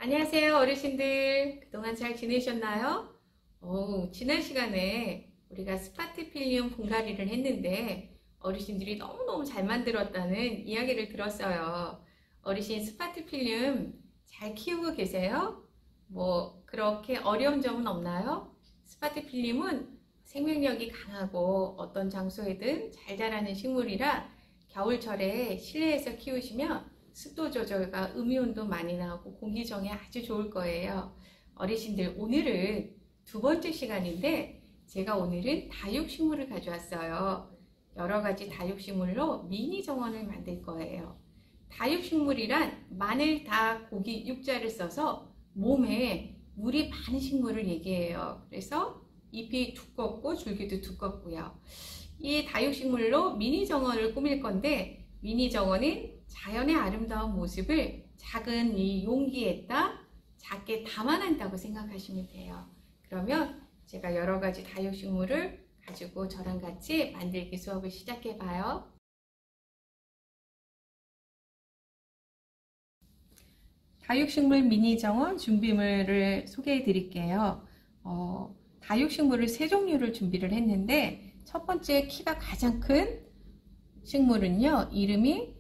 안녕하세요, 어르신들. 그동안 잘 지내셨나요? 지난 시간에 우리가 스파티필리움 분갈이를 했는데 어르신들이 너무너무 잘 만들었다는 이야기를 들었어요. 어르신 스파티필리움 잘 키우고 계세요? 그렇게 어려운 점은 없나요? 스파티필리움은 생명력이 강하고 어떤 장소에든 잘 자라는 식물이라 겨울철에 실내에서 키우시면 습도 조절과 음이온도 많이 나오고 공기정에 아주 좋을 거예요. 어르신들, 오늘은 두 번째 시간인데 제가 오늘은 다육식물을 가져왔어요. 여러 가지 다육식물로 미니 정원을 만들 거예요. 다육식물이란 마늘, 닭, 고기, 육자를 써서 몸에 물이 많은 식물을 얘기해요. 그래서 잎이 두껍고 줄기도 두껍고요. 이 다육식물로 미니 정원을 꾸밀 건데 미니 정원은 자연의 아름다운 모습을 작은 이 용기에다 작게 담아낸다고 생각하시면 돼요. 그러면 제가 여러 가지 다육식물을 가지고 저랑 같이 만들기 수업을 시작해 봐요. 다육식물 미니 정원 준비물을 소개해 드릴게요. 다육식물을 세 종류를 준비를 했는데 첫 번째 키가 가장 큰 식물은요, 이름이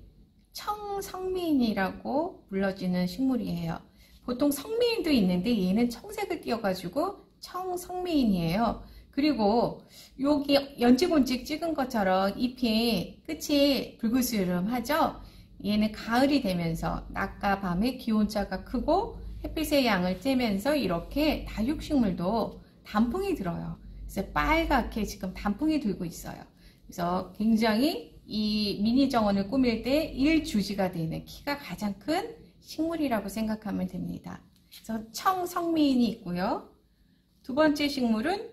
청성미인이라고 불러지는 식물이에요. 보통 성미인도 있는데 얘는 청색을 띄어가지고 청성미인이에요. 그리고 여기 연지곤직 찍은 것처럼 잎이 끝이 붉으스름하죠. 얘는 가을이 되면서 낮과 밤의 기온차가 크고 햇빛의 양을 쬐면서 이렇게 다육식물도 단풍이 들어요. 그래서 빨갛게 지금 단풍이 들고 있어요. 그래서 굉장히 이 미니 정원을 꾸밀 때 일주지가 되는 키가 가장 큰 식물이라고 생각하면 됩니다. 그래서 청성미인이 있고요. 두 번째 식물은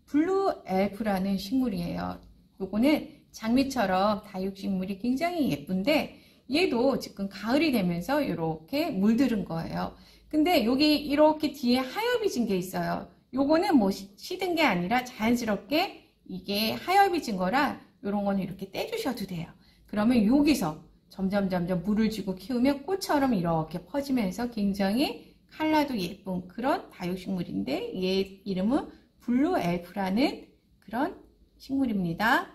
블루 엘프라는 식물이에요. 요거는 장미처럼 다육식물이 굉장히 예쁜데 얘도 지금 가을이 되면서 이렇게 물들은 거예요. 근데 여기 이렇게 뒤에 하엽이 진 게 있어요. 요거는 시든 게 아니라 자연스럽게 이게 하엽이 진 거라 이런 거는 이렇게 떼주셔도 돼요. 그러면 여기서 점점 물을 주고 키우면 꽃처럼 이렇게 퍼지면서 굉장히 컬러도 예쁜 그런 다육식물인데 얘 이름은 블루 엘프라는 그런 식물입니다.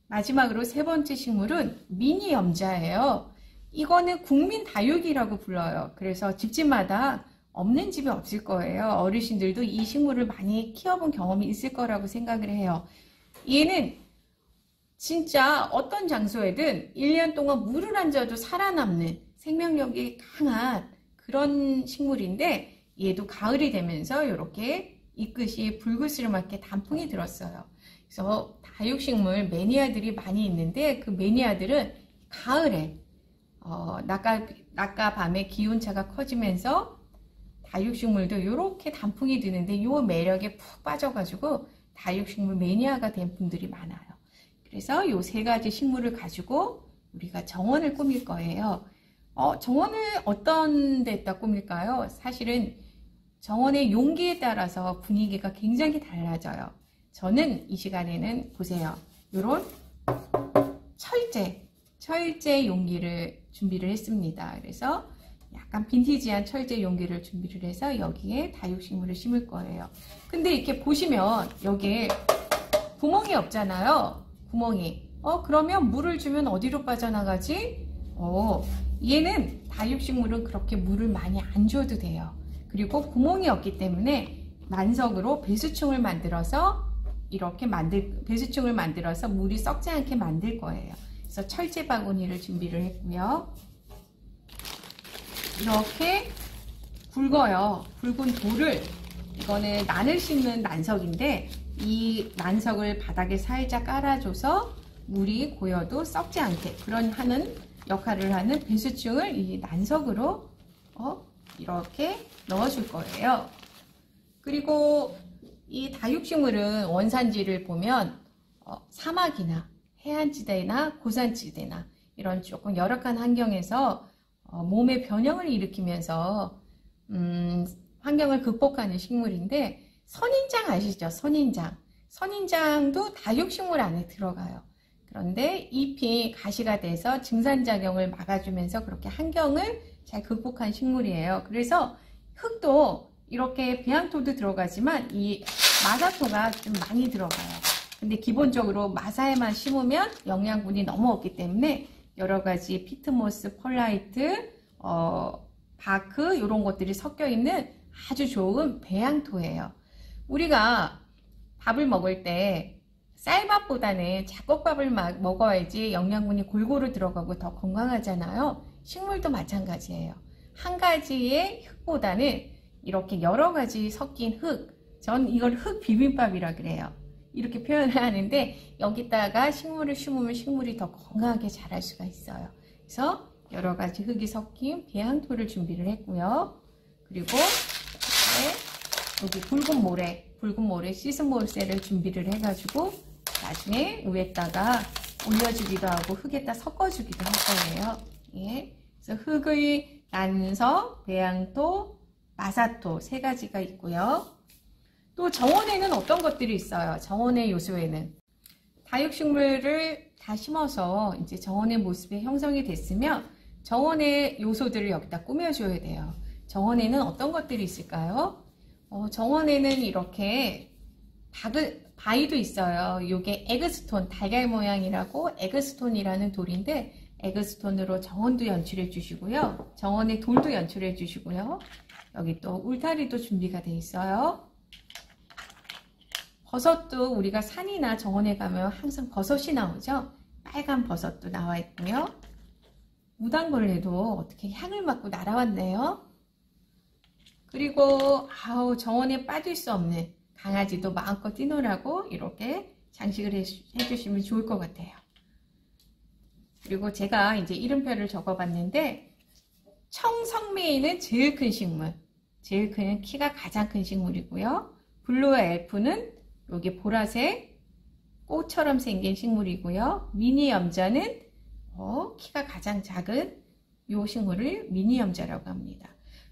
마지막으로 세 번째 식물은 미니 염자예요. 이거는 국민 다육이라고 불러요. 그래서 집집마다 없는 집이 없을 거예요. 어르신들도 이 식물을 많이 키워본 경험이 있을 거라고 생각을 해요. 얘는 진짜 어떤 장소에든 1년 동안 물을 안 줘도 살아남는 생명력이 강한 그런 식물인데 얘도 가을이 되면서 이렇게 잎끝이 붉으스름하게 단풍이 들었어요. 그래서 다육식물 매니아들이 많이 있는데 그 매니아들은 가을에 낮과 밤의 기온차가 커지면서 다육식물도 이렇게 단풍이 드는데 이 매력에 푹 빠져가지고 다육식물 매니아가 된 분들이 많아요. 그래서 이 세 가지 식물을 가지고 우리가 정원을 꾸밀 거예요. 정원을 어떤 데다 꾸밀까요? 사실은 정원의 용기에 따라서 분위기가 굉장히 달라져요. 저는 이 시간에는 보세요. 이런 철제 용기를 준비를 했습니다. 그래서 약간 빈티지한 철제 용기를 준비를 해서 여기에 다육식물을 심을 거예요. 근데 이렇게 보시면 여기에 구멍이 없잖아요. 구멍이. 그러면 물을 주면 어디로 빠져나가지? 얘는 다육식물은 그렇게 물을 많이 안 줘도 돼요. 그리고 구멍이 없기 때문에 만석으로 배수충을 만들어서 배수충을 만들어서 물이 썩지 않게 만들 거예요. 그래서 철제 바구니를 준비를 했고요. 이렇게 굵어요. 굵은 돌을, 이거는 난을 심는 난석인데 이 난석을 바닥에 살짝 깔아줘서 물이 고여도 썩지 않게 하는 역할을 하는 배수충을 이 난석으로 이렇게 넣어줄 거예요. 그리고 이 다육식물은 원산지를 보면 사막이나 해안지대나 고산지대나 이런 조금 열악한 환경에서 몸의 변형을 일으키면서 환경을 극복하는 식물인데 선인장 아시죠? 선인장도 다육식물 안에 들어가요. 그런데 잎이 가시가 돼서 증산작용을 막아주면서 그렇게 환경을 잘 극복한 식물이에요. 그래서 흙도 이렇게 배양토도 들어가지만 이 마사토가 좀 많이 들어가요. 근데 기본적으로 마사에만 심으면 영양분이 너무 없기 때문에 여러가지 피트모스, 펄라이트, 바크 이런 것들이 섞여 있는 아주 좋은 배양토예요. 우리가 밥을 먹을 때 쌀밥보다는 잡곡밥을 먹어야지 영양분이 골고루 들어가고 더 건강하잖아요. 식물도 마찬가지예요. 한 가지의 흙보다는 이렇게 여러 가지 섞인 흙, 전 이걸 흙 비빔밥이라 그래요. 이렇게 표현을 하는데 여기다가 식물을 심으면 식물이 더 건강하게 자랄 수가 있어요. 그래서 여러 가지 흙이 섞인 배양토를 준비를 했고요. 그리고 여기 붉은 모래 씻은 모래를 준비를 해가지고 나중에 위에다가 올려주기도 하고 흙에다 섞어주기도 할 거예요. 예. 그래서 흙의 난석, 배양토, 마사토 세 가지가 있고요. 또 정원에는 어떤 것들이 있어요? 정원의 요소에는 다육식물을 다 심어서 이제 정원의 모습이 형성이 됐으면 정원의 요소들을 여기다 꾸며줘야 돼요. 정원에는 어떤 것들이 있을까요? 정원에는 이렇게 바위도 있어요. 이게 에그스톤, 달걀 모양이라고 에그스톤이라는 돌인데 에그스톤으로 정원도 연출해 주시고요. 정원의 돌도 연출해 주시고요. 여기 또 울타리도 준비가 돼 있어요. 버섯도 우리가 산이나 정원에 가면 항상 버섯이 나오죠. 빨간 버섯도 나와 있고요. 무당벌레도 어떻게 향을 맡고 날아왔네요. 그리고 정원에 빠질 수 없는 강아지도 마음껏 뛰노라고 이렇게 장식을 해주시면 좋을 것 같아요. 그리고 제가 이제 이름표를 적어봤는데 청성매인은 제일 큰 식물, 제일 큰 키가 가장 큰 식물이고요. 블루 엘프는 여기 보라색 꽃처럼 생긴 식물이고요. 미니 염자는 키가 가장 작은 이 식물을 미니 염자라고 합니다.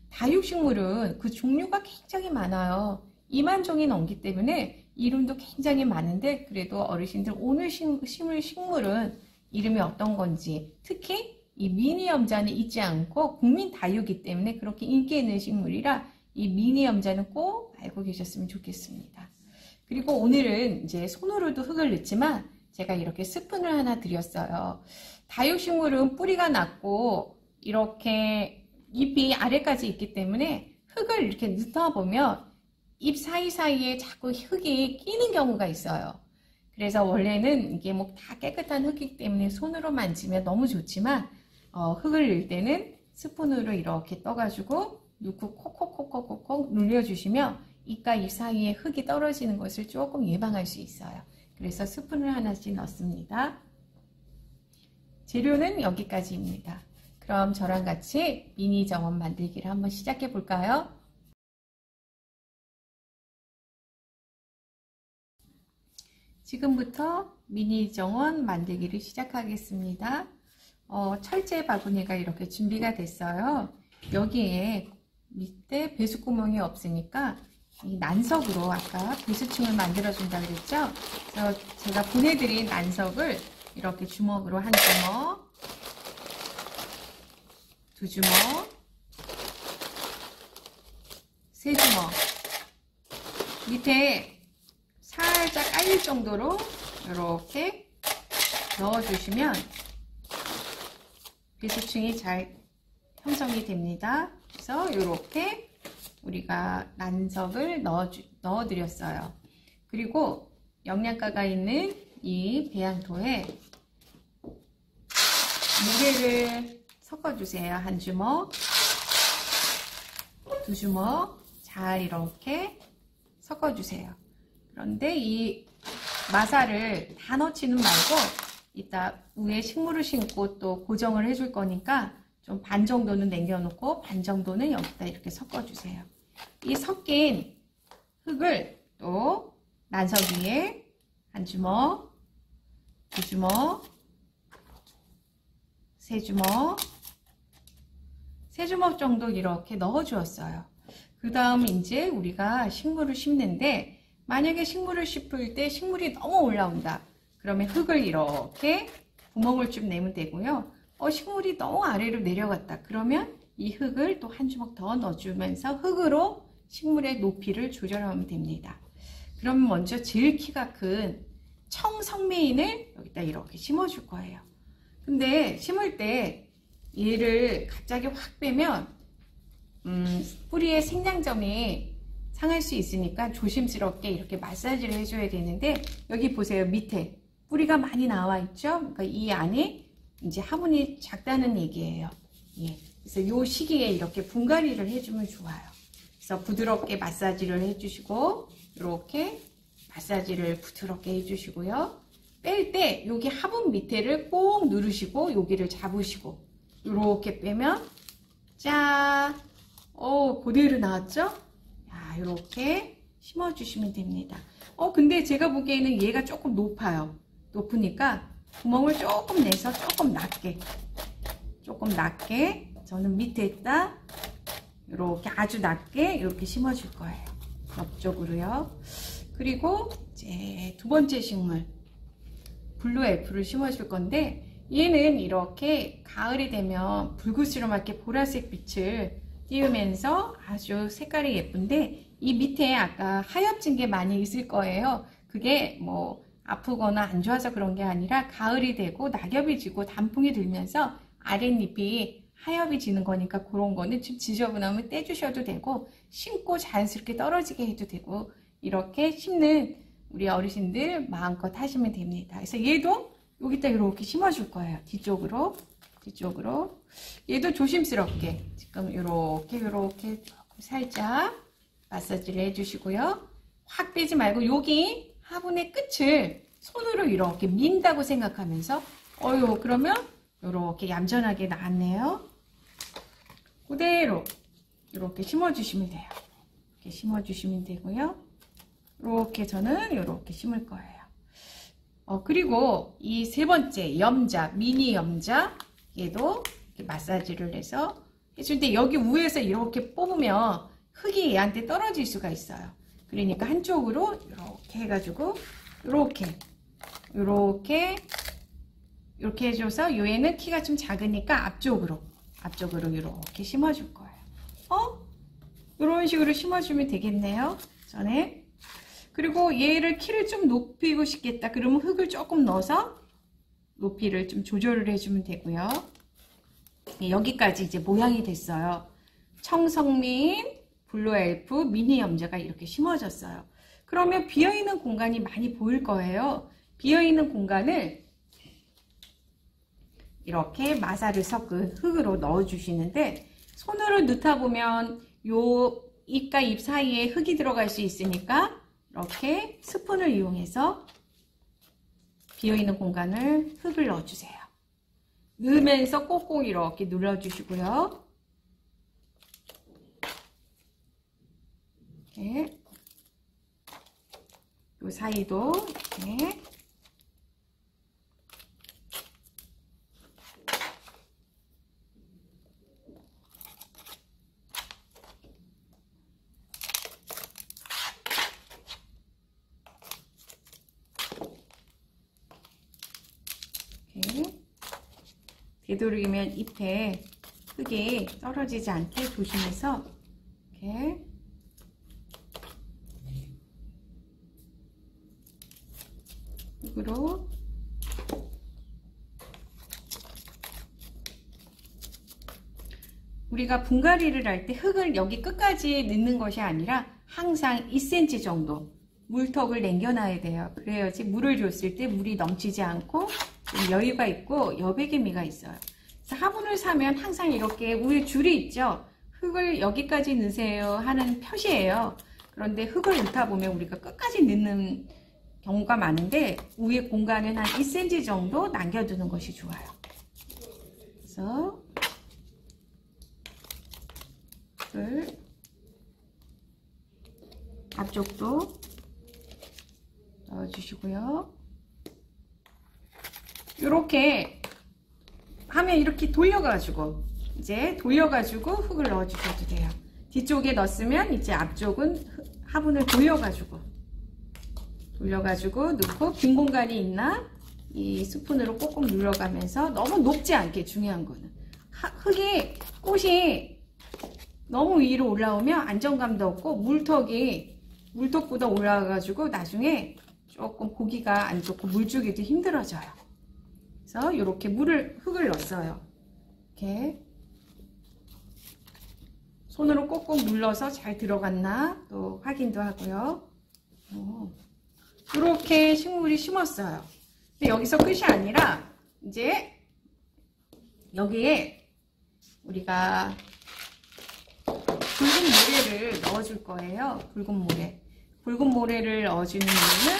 다육식물은 그 종류가 굉장히 많아요. 2만 종이 넘기 때문에 이름도 굉장히 많은데 그래도 어르신들 오늘 심을 식물은 이름이 어떤 건지 특히 이 미니 염자는 잊지 않고 국민 다육이기 때문에 그렇게 인기 있는 식물이라 이 미니 염자는 꼭 알고 계셨으면 좋겠습니다. 그리고 오늘은 이제 손으로도 흙을 넣지만 제가 이렇게 스푼을 하나 드렸어요. 다육식물은 뿌리가 낮고 이렇게 잎이 아래까지 있기 때문에 흙을 이렇게 넣다 보면 잎 사이사이에 자꾸 흙이 끼는 경우가 있어요. 그래서 원래는 이게 뭐 다 깨끗한 흙이기 때문에 손으로 만지면 너무 좋지만 흙을 넣을 때는 스푼으로 이렇게 떠가지고 넣고 콕콕콕콕콕 눌려주시면 잎과 잎 사이에 흙이 떨어지는 것을 조금 예방할 수 있어요. 그래서 스푼을 하나씩 넣습니다. 재료는 여기까지입니다. 그럼 저랑 같이 미니 정원 만들기를 한번 시작해 볼까요? 지금부터 미니 정원 만들기를 시작하겠습니다. 철제 바구니가 이렇게 준비가 됐어요. 여기에 밑에 배수구멍이 없으니까 이 난석으로 아까 배수층을 만들어 준다 그랬죠? 그래서 제가 보내드린 난석을 이렇게 주먹으로 한 주먹, 두 주먹, 세 주먹 밑에 살짝 깔릴 정도로 이렇게 넣어주시면 배수층이 잘 형성이 됩니다. 그래서 이렇게 우리가 난석을 넣어드렸어요. 그리고 영양가가 있는 이 배양토에 무게를 섞어주세요. 한 주먹, 두 주먹 잘 이렇게 섞어주세요. 그런데 이 마사를 다 넣지는 말고 이따 위에 식물을 심고 또 고정을 해줄 거니까 좀 반 정도는 남겨놓고 반 정도는 여기다 이렇게 섞어주세요. 이 섞인 흙을 또 난석 위에 한 주먹, 두 주먹, 세 주먹, 세 주먹 정도 이렇게 넣어 주었어요. 그 다음 이제 우리가 식물을 심는데 만약에 식물을 심을 때 식물이 너무 올라온다. 그러면 흙을 이렇게 구멍을 좀 내면 되고요. 식물이 너무 아래로 내려갔다. 그러면 이 흙을 또 한 주먹 더 넣어주면서 흙으로 식물의 높이를 조절하면 됩니다. 그럼 먼저 제일 키가 큰 청성매인을 여기다 이렇게 심어줄 거예요. 근데 심을 때 얘를 갑자기 확 빼면 뿌리의 생장점이 상할 수 있으니까 조심스럽게 이렇게 마사지를 해줘야 되는데, 여기 보세요. 밑에 뿌리가 많이 나와 있죠. 그러니까 이 안에 이제 화분이 작다는 얘기예요. 예. 그래서 이 시기에 이렇게 분갈이를 해주면 좋아요. 그래서 부드럽게 마사지를 해주시고, 이렇게 마사지를 부드럽게 해주시고요. 뺄 때 여기 화분 밑에를 꼭 누르시고 여기를 잡으시고 이렇게 빼면 짠! 그대로 나왔죠? 이렇게 심어주시면 됩니다. 근데 제가 보기에는 얘가 조금 높아요. 높으니까 구멍을 조금 내서 조금 낮게 저는 밑에다 이렇게 아주 낮게 이렇게 심어줄 거예요. 옆쪽으로요. 그리고 이제 두 번째 식물 블루 엘프를 심어줄 건데, 얘는 이렇게 가을이 되면 불그스름하게 보라색 빛을 띄우면서 아주 색깔이 예쁜데, 이 밑에 아까 하엽진 게 많이 있을 거예요. 그게 뭐 아프거나 안 좋아서 그런 게 아니라 가을이 되고 낙엽이 지고 단풍이 들면서 아랫잎이 하엽이 지는 거니까, 그런 거는 좀 지저분하면 떼주셔도 되고 심고 자연스럽게 떨어지게 해도 되고, 이렇게 심는 우리 어르신들 마음껏 하시면 됩니다. 그래서 얘도 여기다 이렇게 심어줄 거예요. 뒤쪽으로. 얘도 조심스럽게 지금 이렇게 조금 살짝 마사지를 해주시고요. 확 빼지 말고 여기 화분의 끝을 손으로 이렇게 민다고 생각하면서, 그러면 이렇게 얌전하게 나왔네요. 그대로 이렇게 심어주시면 돼요. 이렇게 심어주시면 되고요. 이렇게 저는 이렇게 심을 거예요. 그리고 이 세 번째 염자, 미니 염자, 얘도 이렇게 마사지를 해서 해주는데, 여기 위에서 이렇게 뽑으면 흙이 얘한테 떨어질 수가 있어요. 그러니까 한쪽으로 이렇게 해가지고 이렇게 해줘서, 얘는 키가 좀 작으니까 앞쪽으로 이렇게 심어줄 거예요. 이런 식으로 심어주면 되겠네요. 전에. 그리고 얘를 키를 좀 높이고 싶겠다. 그러면 흙을 조금 넣어서 높이를 좀 조절을 해주면 되고요. 여기까지 이제 모양이 됐어요. 청성민, 블루 엘프, 미니 염자가 이렇게 심어졌어요. 그러면 비어있는 공간이 많이 보일 거예요. 비어있는 공간을 이렇게 마사를 섞은 흙으로 넣어주시는데, 손으로 넣다 보면 요 잎과 잎 사이에 흙이 들어갈 수 있으니까 이렇게 스푼을 이용해서 비어있는 공간을 흙을 넣어주세요. 넣으면서 꼭꼭 이렇게 눌러주시고요. 이렇게 요 사이도 이렇게 되도록이면 잎에 흙이 떨어지지 않게 조심해서 이렇게 흙으로 우리가 분갈이를 할 때 흙을 여기 끝까지 넣는 것이 아니라 항상 2cm 정도 물턱을 남겨놔야 돼요. 그래야지 물을 줬을 때 물이 넘치지 않고 좀 여유가 있고 여백의미가 있어요. 그래서 화분을 사면 항상 이렇게 위에 줄이 있죠. 흙을 여기까지 넣으세요 하는 표시예요. 그런데 흙을 넣다 보면 우리가 끝까지 넣는 경우가 많은데, 위에 공간은 한 2cm 정도 남겨두는 것이 좋아요. 그래서 흙을 앞쪽도 넣어주시고요. 이렇게 하면 이렇게 돌려가지고 흙을 넣어주셔도 돼요. 뒤쪽에 넣었으면 이제 앞쪽은 화분을 돌려가지고 돌려가지고 넣고 빈 공간이 있나 이 스푼으로 꼭꼭 눌러가면서 너무 높지 않게 중요한 거는 흙이 꽃이 너무 위로 올라오면 안정감도 없고 물턱보다 올라가가지고 나중에 조금 보기가 안 좋고 물 주기도 힘들어져요. 그래서 이렇게 흙을 넣었어요. 이렇게 손으로 꼭꼭 눌러서 잘 들어갔나 또 확인도 하고요. 이렇게 식물이 심었어요. 근데 여기서 끝이 아니라 이제 여기에 우리가 붉은 모래를 넣어줄 거예요. 붉은 모래를 넣어주는 이유는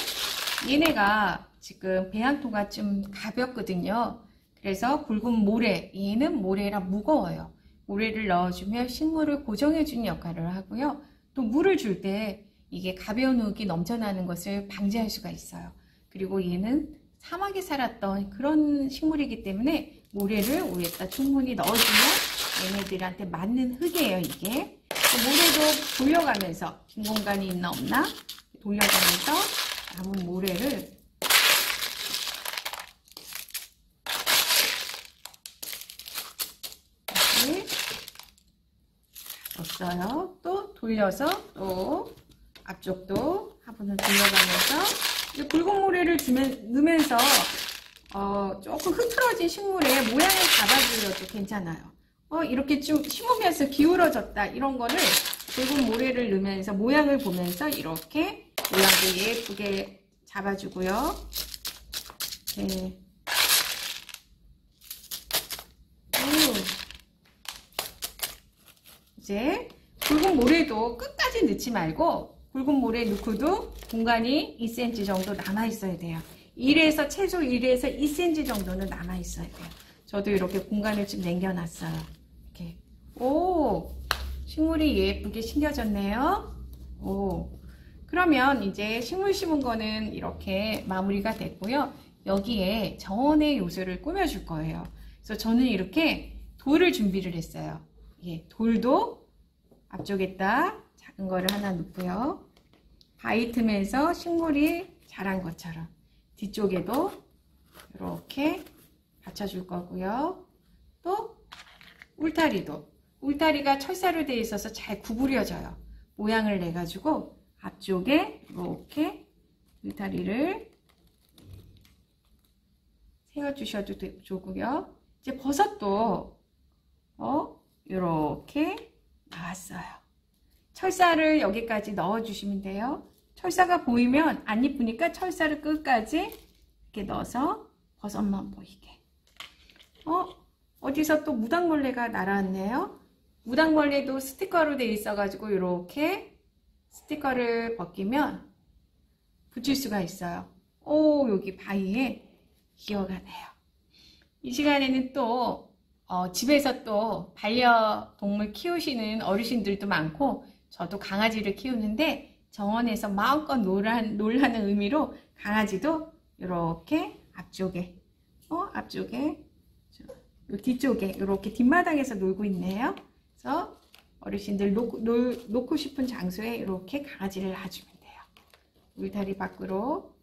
얘네가 지금 배양토가 좀 가볍거든요. 그래서 붉은 모래, 얘는 모래라 무거워요. 모래를 넣어주면 식물을 고정해주는 역할을 하고요. 또 물을 줄 때 이게 가벼운 흙이 넘쳐나는 것을 방지할 수가 있어요. 그리고 얘는 사막에 살았던 그런 식물이기 때문에 모래를 위에다 충분히 넣어주면 얘네들한테 맞는 흙이에요. 이게 모래도 돌려가면서 빈 공간이 있나 없나 돌려가면서 남은 모래를 이렇게 넣었어요. 또 돌려서 또 앞쪽도 화분을 돌려가면서 붉은 모래를 넣으면서 조금 흐트러진 식물의 모양을 잡아주려도 괜찮아요. 이렇게 좀 심으면서 기울어졌다 이런 거를 붉은 모래를 넣으면서 모양을 보면서 이렇게 모양도 예쁘게 잡아주고요. 네. 이제 붉은 모래도 끝까지 넣지 말고 붉은 모래 넣고도 공간이 2cm 정도 남아 있어야 돼요. 최소 1에서 2cm 정도는 남아 있어야 돼요. 저도 이렇게 공간을 좀 남겨놨어요. 이렇게. 오, 식물이 예쁘게 심겨졌네요. 오, 그러면 이제 식물 심은 거는 이렇게 마무리가 됐고요. 여기에 정원의 요소를 꾸며줄 거예요. 그래서 저는 이렇게 돌을 준비를 했어요. 예, 돌도 앞쪽에다 작은 거를 하나 넣고요. 바위 틈에서 식물이 자란 것처럼 뒤쪽에도 이렇게 받쳐줄 거고요. 또 울타리가 철사로 되어 있어서 잘 구부려져요. 모양을 내가지고 앞쪽에 이렇게 울타리를 세워주셔도 좋고요. 이제 버섯도 이렇게 나왔어요. 철사를 여기까지 넣어주시면 돼요. 철사가 보이면 안 이쁘니까 철사를 끝까지 이렇게 넣어서 버섯만 보이게. 어디서 또 무당벌레가 날아왔네요. 무당벌레도 스티커로 되어 있어가지고 이렇게 스티커를 벗기면 붙일 수가 있어요. 여기 바위에 기어가네요. 이 시간에는 또 집에서 또 반려동물 키우시는 어르신들도 많고 저도 강아지를 키우는데 정원에서 마음껏 놀라는 의미로 강아지도 이렇게 앞쪽에 뒤쪽에 이렇게 뒷마당에서 놀고 있네요. 그래서 어르신들 놓고 싶은 장소에 이렇게 강아지를 놔주면 돼요. 울타리 밖으로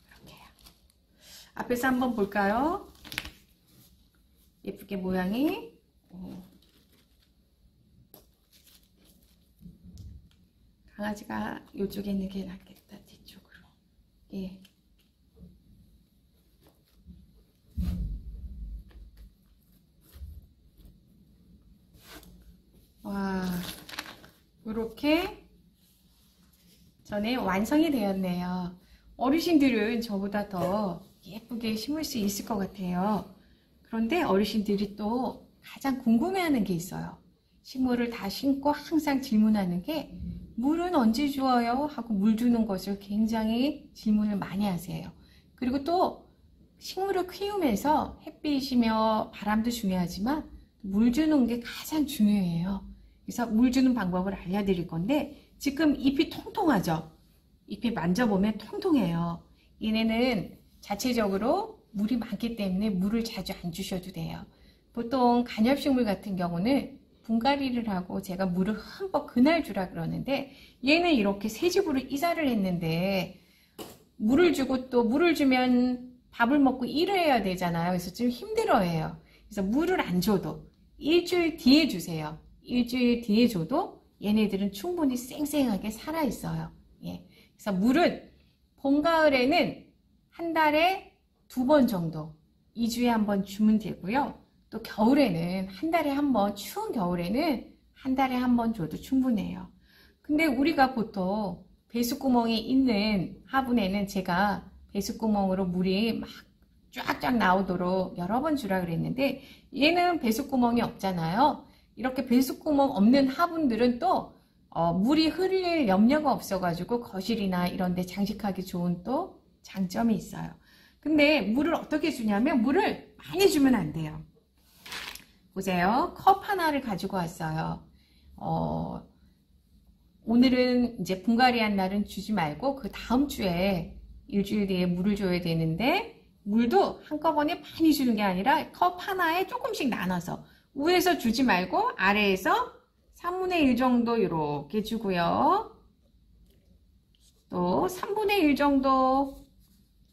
이렇게요. 앞에서 한번 볼까요? 예쁘게 모양이 강아지가 이쪽에 있는 게 낫겠다. 뒤쪽으로. 예. 와, 이렇게 전에 완성이 되었네요. 어르신들은 저보다 더 예쁘게 심을 수 있을 것 같아요. 그런데 어르신들이 또 가장 궁금해하는 게 있어요. 식물을 다 심고 항상 질문하는 게 물은 언제 주어요? 하고 물 주는 것을 굉장히 질문을 많이 하세요. 그리고 또 식물을 키우면서 햇빛이며 바람도 중요하지만 물 주는 게 가장 중요해요. 그래서 물 주는 방법을 알려드릴 건데 지금 잎이 통통하죠? 잎이 만져보면 통통해요. 얘네는 자체적으로 물이 많기 때문에 물을 자주 안 주셔도 돼요. 보통 관엽식물 같은 경우는 분갈이를 하고 제가 물을 흠뻑 그날 주라 그러는데, 얘는 이렇게 새 집으로 이사를 했는데 물을 주고 또 물을 주면 밥을 먹고 일을 해야 되잖아요. 그래서 좀 힘들어해요. 그래서 물을 안 줘도 일주일 뒤에 주세요. 일주일 뒤에 줘도 얘네들은 충분히 쌩쌩하게 살아 있어요. 예. 그래서 물은 봄, 가을에는 한 달에 2번 정도, 2주에 1번 주면 되고요. 또 겨울에는 한 달에 1번, 추운 겨울에는 한 달에 1번 줘도 충분해요. 근데 우리가 보통 배수구멍이 있는 화분에는 제가 배수구멍으로 물이 막 쫙쫙 나오도록 여러 번 주라 그랬는데, 얘는 배수구멍이 없잖아요. 이렇게 배수구멍 없는 화분들은 또 물이 흐를 염려가 없어가지고 거실이나 이런 데 장식하기 좋은 또 장점이 있어요. 근데 물을 어떻게 주냐면, 물을 많이 주면 안 돼요. 보세요. 컵 하나를 가지고 왔어요. 오늘은 이제 분갈이 한 날은 주지 말고 그 다음 주에 일주일 뒤에 물을 줘야 되는데, 물도 한꺼번에 많이 주는 게 아니라 컵 하나에 조금씩 나눠서 위에서 주지 말고 아래에서 3분의 1 정도 이렇게 주고요. 또 3분의 1 정도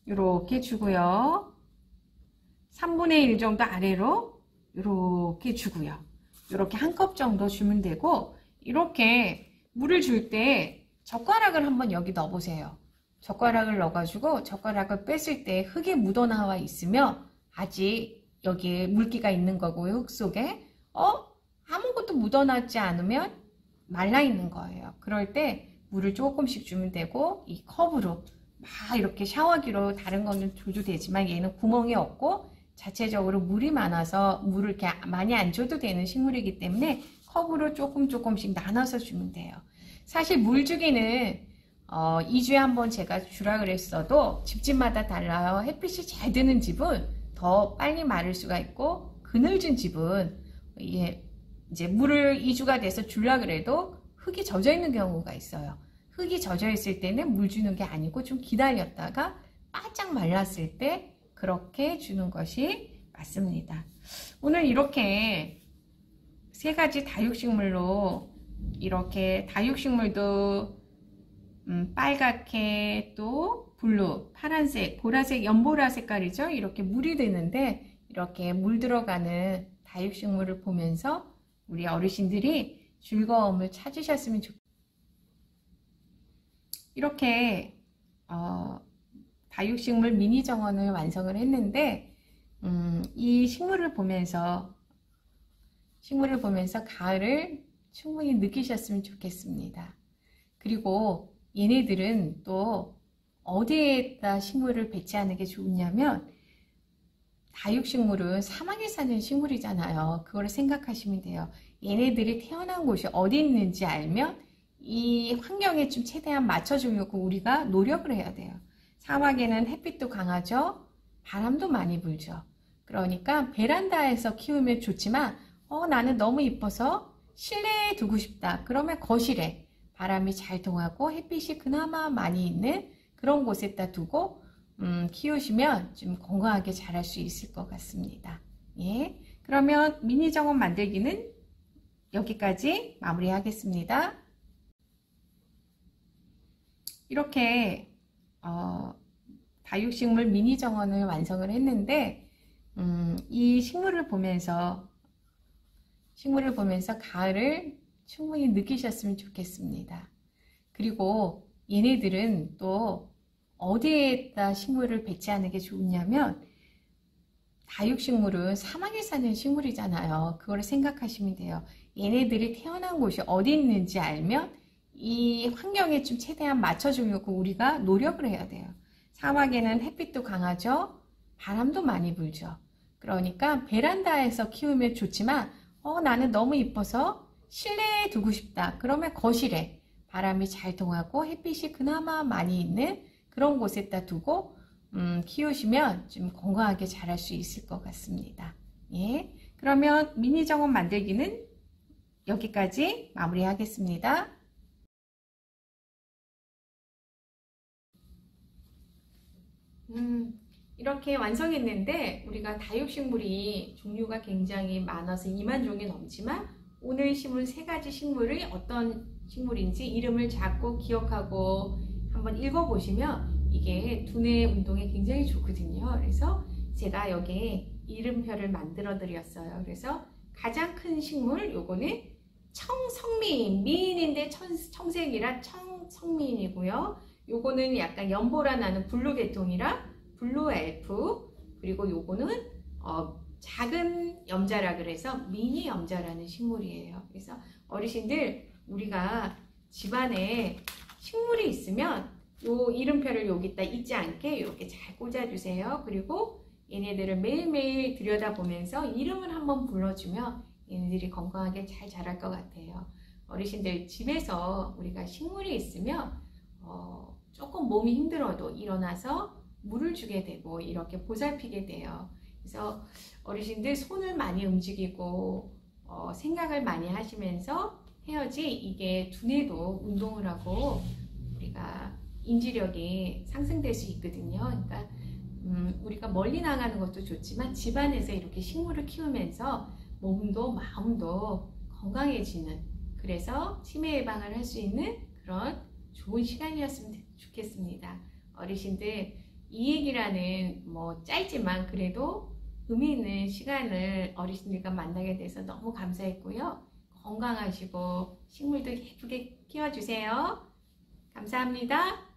이렇게 주고요. 3분의 1 정도 아래로 이렇게 주고요. 이렇게 한 컵 정도 주면 되고, 이렇게 물을 줄 때 젓가락을 한번 여기 넣어 보세요. 젓가락을 넣어가지고 젓가락을 뺐을 때 흙에 묻어나와 있으면 아직 여기에 물기가 있는 거고요. 흙 속에 아무것도 묻어나지 않으면 말라 있는 거예요. 그럴 때 물을 조금씩 주면 되고, 이 컵으로 막 이렇게 샤워기로 다른 거는 줘도 되지만 얘는 구멍이 없고 자체적으로 물이 많아서 물을 이렇게 많이 안 줘도 되는 식물이기 때문에 컵으로 조금씩 나눠서 주면 돼요. 사실 물 주기는 2주에 1번 제가 주라 그랬어도 집집마다 달라요. 햇빛이 잘 드는 집은 더 빨리 마를 수가 있고, 그늘진 집은 이제 물을 2주가 돼서 주려 그래도 흙이 젖어 있는 경우가 있어요. 흙이 젖어 있을 때는 물 주는 게 아니고 좀 기다렸다가 바짝 말랐을 때 그렇게 주는 것이 맞습니다. 오늘 이렇게 3가지 다육식물로, 이렇게 다육식물도 빨갛게, 또 블루, 파란색, 보라색, 연보라 색깔이죠. 이렇게 물이 되는데 이렇게 물 들어가는 다육식물을 보면서 우리 어르신들이 즐거움을 찾으셨으면 좋겠습니다. 이렇게 다육식물 미니 정원을 완성을 했는데, 이 식물을 보면서 가을을 충분히 느끼셨으면 좋겠습니다. 그리고 얘네들은 또 어디에다 식물을 배치하는 게 좋냐면, 다육식물은 사막에 사는 식물이잖아요. 그걸 생각하시면 돼요. 얘네들이 태어난 곳이 어디 있는지 알면 이 환경에 좀 최대한 맞춰주려고 우리가 노력을 해야 돼요. 사막에는 햇빛도 강하죠. 바람도 많이 불죠. 그러니까 베란다에서 키우면 좋지만 나는 너무 이뻐서 실내에 두고 싶다. 그러면 거실에 바람이 잘 통하고 햇빛이 그나마 많이 있는 그런 곳에다 두고 키우시면 좀 건강하게 자랄 수 있을 것 같습니다. 예, 그러면 미니 정원 만들기는 여기까지 마무리하겠습니다. 이렇게 다육식물 미니 정원을 완성을 했는데, 이 식물을 보면서 가을을 충분히 느끼셨으면 좋겠습니다. 그리고 얘네들은 또 어디에다 식물을 배치하는 게 좋냐면, 다육식물은 사막에 사는 식물이잖아요. 그걸 생각하시면 돼요. 얘네들이 태어난 곳이 어디 있는지 알면 이 환경에 좀 최대한 맞춰주려고 우리가 노력을 해야 돼요. 사막에는 햇빛도 강하죠. 바람도 많이 불죠. 그러니까 베란다에서 키우면 좋지만 나는 너무 이뻐서 실내에 두고 싶다. 그러면 거실에 바람이 잘 통하고 햇빛이 그나마 많이 있는 그런 곳에다 두고 키우시면 좀 건강하게 자랄 수 있을 것 같습니다. 예, 그러면 미니 정원 만들기는 여기까지 마무리하겠습니다. 이렇게 완성했는데, 우리가 다육식물이 종류가 굉장히 많아서 2만 종이 넘지만 오늘 심은 세 가지 식물이 어떤 식물인지 이름을 자꾸 기억하고 한번 읽어보시면 이게 두뇌 운동에 굉장히 좋거든요. 그래서 제가 여기에 이름표를 만들어 드렸어요. 그래서 가장 큰 식물 요거는 청성미인, 미인인데 청색이라 청성미인이고요. 요거는 약간 연보라 나는 블루 계통이라 블루 엘프, 그리고 요거는 작은 염자라 그래서 미니 염자라는 식물이에요. 그래서 어르신들 우리가 집안에 식물이 있으면 요 이름표를 여기다 잊지 않게 이렇게 잘 꽂아주세요. 그리고 얘네들을 매일매일 들여다보면서 이름을 한번 불러주면 얘네들이 건강하게 잘 자랄 것 같아요. 어르신들 집에서 우리가 식물이 있으면 조금 몸이 힘들어도 일어나서 물을 주게 되고 이렇게 보살피게 돼요. 그래서 어르신들 손을 많이 움직이고 생각을 많이 하시면서 해야지 이게 두뇌도 운동을 하고 우리가 인지력이 상승될 수 있거든요. 그러니까 우리가 멀리 나가는 것도 좋지만 집안에서 이렇게 식물을 키우면서 몸도 마음도 건강해지는, 그래서 치매 예방을 할 수 있는 그런 좋은 시간이었으면 좋겠습니다. 어르신들 이 얘기라는 짧지만 그래도 의미 있는 시간을 어르신들과 만나게 돼서 너무 감사했고요. 건강하시고 식물도 예쁘게 키워주세요. 감사합니다.